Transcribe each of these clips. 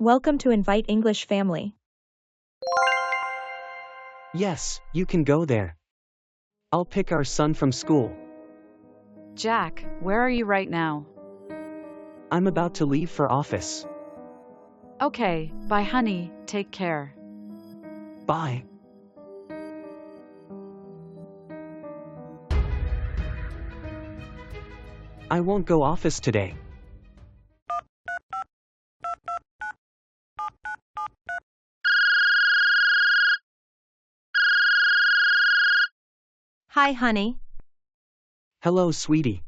Welcome to Invite English Family. Yes, you can go there. I'll pick our son from school. Jack, where are you right now? I'm about to leave for office. Okay, bye honey, take care. Bye. I won't go office today. Hi, honey. Hello, sweetie.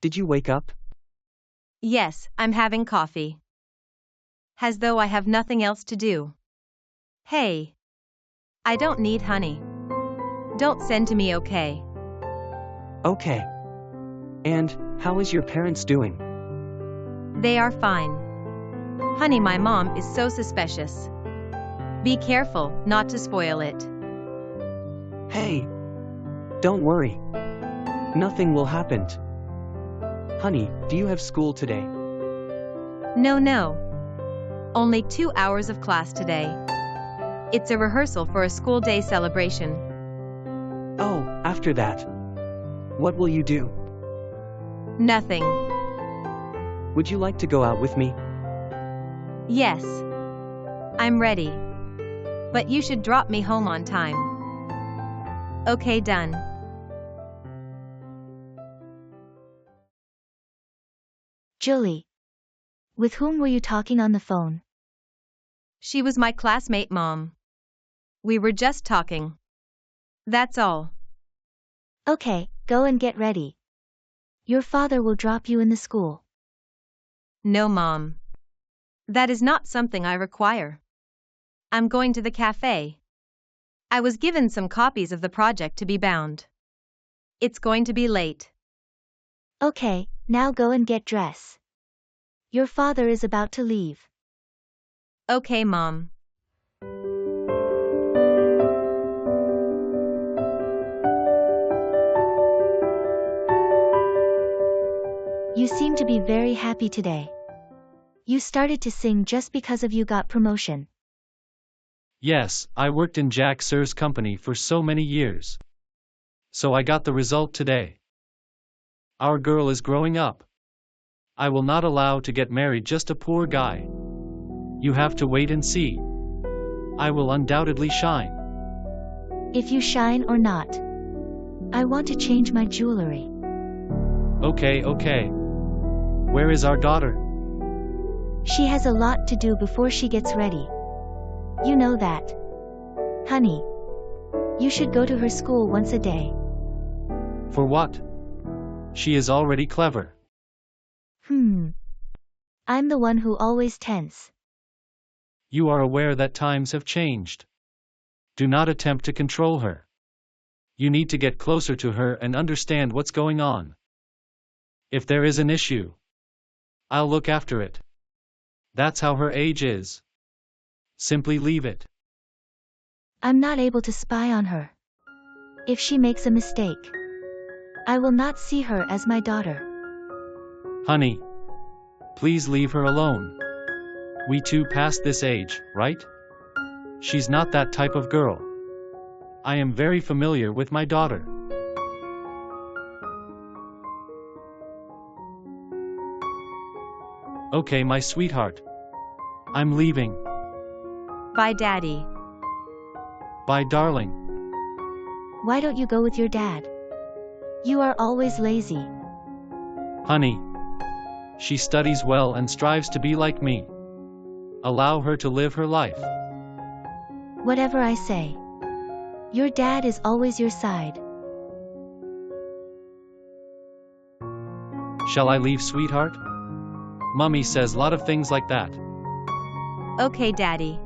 Did you wake up? Yes, I'm having coffee. As though I have nothing else to do. Hey. I don't need honey. Don't send to me, okay? Okay. And, how is your parents doing? They are fine. Honey, my mom is so suspicious. Be careful not to spoil it. Hey. Don't worry. Nothing will happen. Honey, do you have school today? No. Only 2 hours of class today. It's a rehearsal for a school day celebration. Oh, after that. What will you do? Nothing. Would you like to go out with me? Yes. I'm ready. But you should drop me home on time. Okay, done. Julie. With whom were you talking on the phone? She was my classmate, Mom. We were just talking. That's all. Okay, go and get ready. Your father will drop you in the school. No, Mom. That is not something I require. I'm going to the cafe. I was given some copies of the project to be bound. It's going to be late. Okay, now go and get dressed. Your father is about to leave. Okay, Mom. You seem to be very happy today. You started to sing just because of you got promotion. Yes, I worked in Jack Sir's company for so many years. So I got the result today. Our girl is growing up. I will not allow to get married just a poor guy. You have to wait and see. I will undoubtedly shine. If you shine or not. I want to change my jewelry. Okay. Where is our daughter? She has a lot to do before she gets ready. You know that. Honey. You should go to her school once a day. For what? She is already clever. I'm the one who always tense. You are aware that times have changed. Do not attempt to control her. You need to get closer to her and understand what's going on. If there is an issue, I'll look after it. That's how her age is. Simply leave it. I'm not able to spy on her. If she makes a mistake, I will not see her as my daughter. Honey, please leave her alone. We too passed this age, right? She's not that type of girl. I am very familiar with my daughter. Okay, my sweetheart. I'm leaving. Bye, Daddy. Bye, darling. Why don't you go with your dad? You are always lazy. Honey. She studies well and strives to be like me. Allow her to live her life. Whatever I say. Your dad is always your side. Shall I leave, sweetheart? Mummy says a lot of things like that. Okay, Daddy.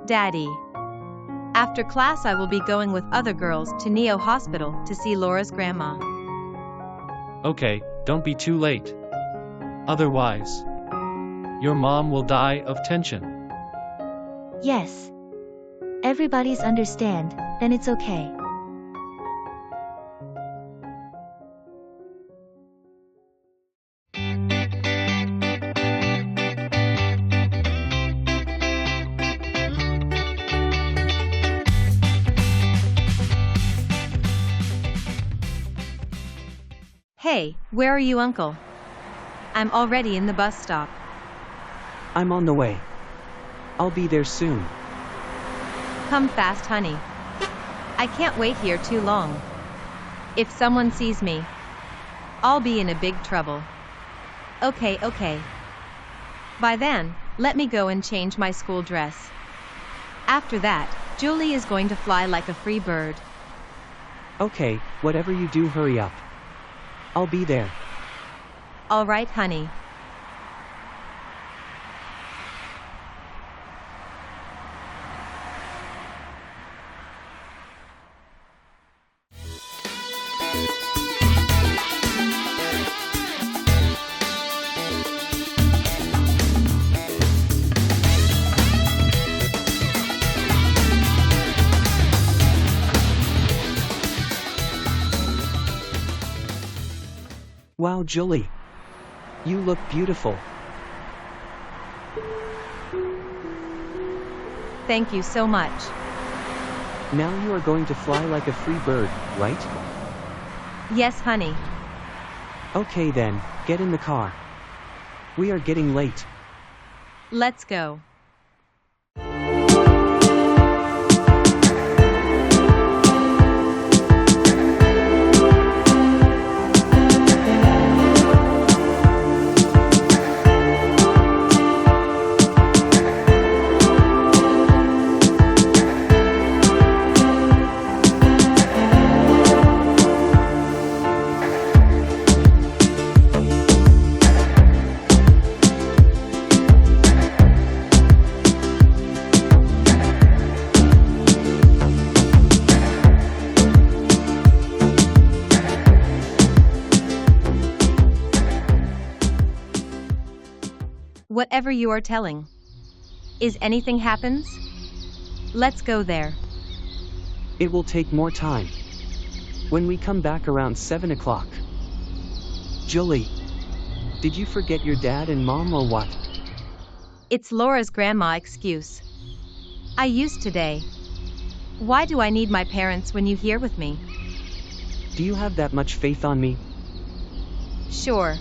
Daddy. After class I will be going with other girls to Neo Hospital to see Laura's grandma. Okay, don't be too late. Otherwise, your mom will die of tension. Yes. Everybody's understand, then it's okay. Hey, where are you, Uncle? I'm already in the bus stop. I'm on the way. I'll be there soon. Come fast, honey. I can't wait here too long. If someone sees me, I'll be in a big trouble. Okay. By then, let me go and change my school dress. After that, Julie is going to fly like a free bird. Okay, whatever you do, hurry up. I'll be there. All right, honey. Wow, Julie. You look beautiful. Thank you so much. Now you are going to fly like a free bird, right? Yes, honey. Okay then, get in the car. We are getting late. Let's go. Whatever you are telling. Is anything happens? Let's go there. It will take more time. When we come back around 7 o'clock. Julie, did you forget your dad and mom or what? It's Laura's grandma excuse. I used today. Why do I need my parents when you here with me? Do you have that much faith on me? Sure.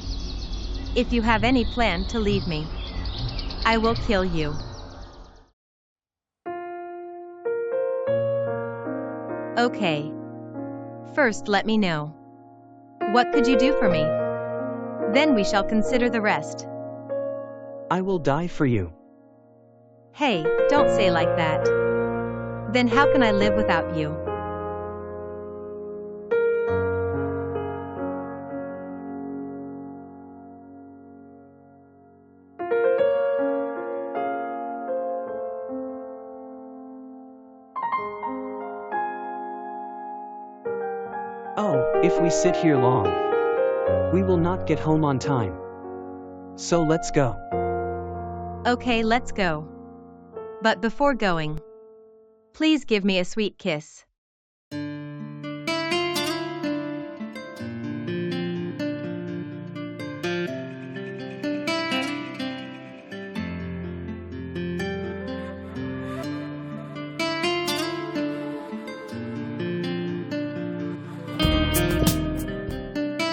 If you have any plan to leave me, I will kill you. Okay. First, let me know. What could you do for me? Then we shall consider the rest. I will die for you. Hey, don't say like that. Then how can I live without you? Oh, if we sit here long, we will not get home on time. So let's go. Okay, let's go. But before going, please give me a sweet kiss.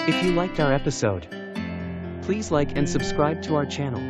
If you liked our episode, please like and subscribe to our channel.